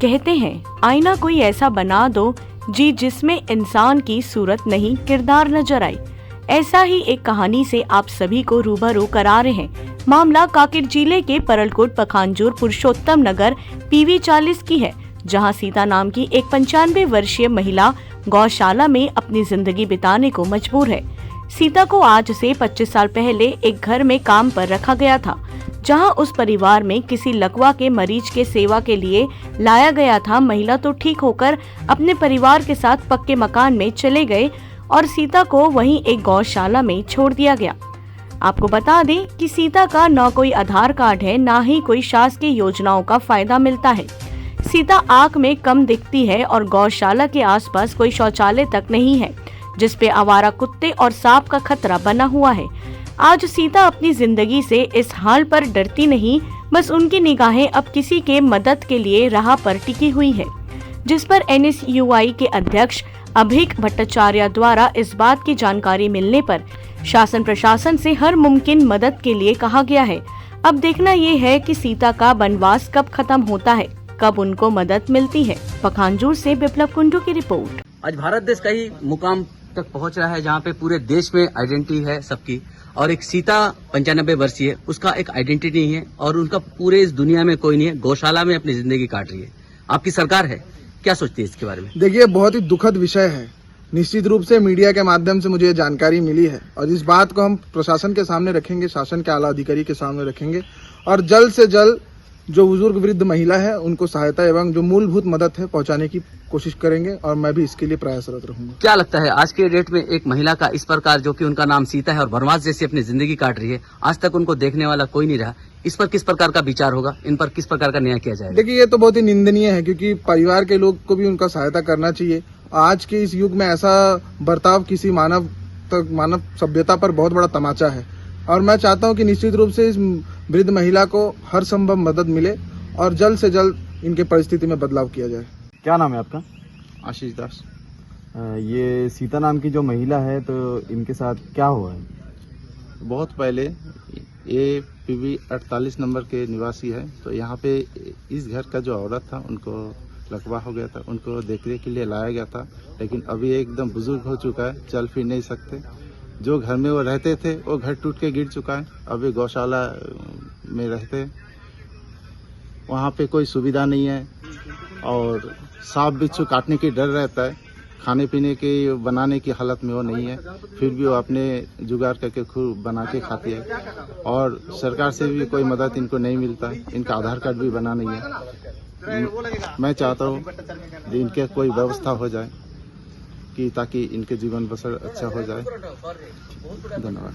कहते हैं आईना कोई ऐसा बना दो जी जिसमें इंसान की सूरत नहीं किरदार नजर आए। ऐसा ही एक कहानी से आप सभी को रूबरू करा रहे हैं। मामला कांकेर जिले के परलकोट पखांजूर पुरुषोत्तम नगर PV 40 की है, जहां सीता नाम की एक 95 वर्षीय महिला गौशाला में अपनी जिंदगी बिताने को मजबूर है। सीता को आज से 25 साल पहले एक घर में काम पर रखा गया था, जहां उस परिवार में किसी लकवा के मरीज के सेवा के लिए लाया गया था। महिला तो ठीक होकर अपने परिवार के साथ पक्के मकान में चले गए और सीता को वहीं एक गौशाला में छोड़ दिया गया। आपको बता दें कि सीता का न कोई आधार कार्ड है, न ही कोई शासकीय योजनाओं का फायदा मिलता है। सीता आंख में कम दिखती है और गौशाला के आसपास कोई शौचालय तक नहीं है, जिसपे आवारा कुत्ते और सांप का खतरा बना हुआ है। आज सीता अपनी जिंदगी से इस हाल पर डरती नहीं, बस उनकी निगाहें अब किसी के मदद के लिए राह पर टिकी हुई है, जिस पर NSUI के अध्यक्ष अभिक भट्टाचार्य द्वारा इस बात की जानकारी मिलने पर शासन प्रशासन से हर मुमकिन मदद के लिए कहा गया है। अब देखना ये है कि सीता का वनवास कब खत्म होता है, कब उनको मदद मिलती है। पखांजूर से विप्लव कुंडू की रिपोर्ट। आज भारत देश का ही मुकाम तक पहुंच रहा है, जहां पे पूरे देश में आइडेंटिटी है सबकी, और एक सीता 95 वर्षीय है, उसका एक आइडेंटिटी नहीं है और उनका पूरे इस दुनिया में कोई नहीं है। गौशाला में अपनी जिंदगी काट रही है। आपकी सरकार है, क्या सोचती है इसके बारे में? देखिए, बहुत ही दुखद विषय है। निश्चित रूप से मीडिया के माध्यम से मुझे जानकारी मिली है और इस बात को हम प्रशासन के सामने रखेंगे, शासन के आला अधिकारी के सामने रखेंगे और जल्द से जल्द जो बुजुर्ग वृद्ध महिला है उनको सहायता एवं जो मूलभूत मदद है पहुंचाने की कोशिश करेंगे और मैं भी इसके लिए प्रयासरत रहूंगा। क्या लगता है आज के डेट में एक महिला का इस प्रकार, जो कि उनका नाम सीता है और वनवास जैसी अपनी जिंदगी काट रही है, आज तक उनको देखने वाला कोई नहीं रहा, इस पर किस प्रकार का विचार होगा, इन पर किस प्रकार का न्याय किया जाएगा? देखिए, ये तो बहुत ही निंदनीय है, क्योंकि परिवार के लोग को भी उनका सहायता करना चाहिए। आज के इस युग में ऐसा बर्ताव किसी मानव सभ्यता पर बहुत बड़ा तमाचा है और मैं चाहता हूं कि निश्चित रूप से इस वृद्ध महिला को हर संभव मदद मिले और जल्द से जल्द इनके परिस्थिति में बदलाव किया जाए। क्या नाम है आपका? आशीष दास। ये सीता नाम की जो महिला है, तो इनके साथ क्या हुआ है? बहुत पहले ये PV 48 नंबर के निवासी है, तो यहाँ पे इस घर का जो औरत था उनको लकवा हो गया था, उनको देखने के लिए लाया गया था, लेकिन अभी एकदम बुजुर्ग हो चुका है, चल फिर नहीं सकते। जो घर में वो रहते थे वो घर टूट के गिर चुका है, अभी गौशाला में रहते हैं। वहाँ पे कोई सुविधा नहीं है और सांप बिच्छू काटने की डर रहता है। खाने पीने के बनाने की हालत में वो नहीं है, फिर भी वो अपने जुगाड़ करके खुद बना के खाती है और सरकार से भी कोई मदद इनको नहीं मिलता है। इनका आधार कार्ड भी बना नहीं है। मैं चाहता हूँ कि इनके कोई व्यवस्था हो जाए कि ताकि इनके जीवन बसर अच्छा हो जाए। धन्यवाद।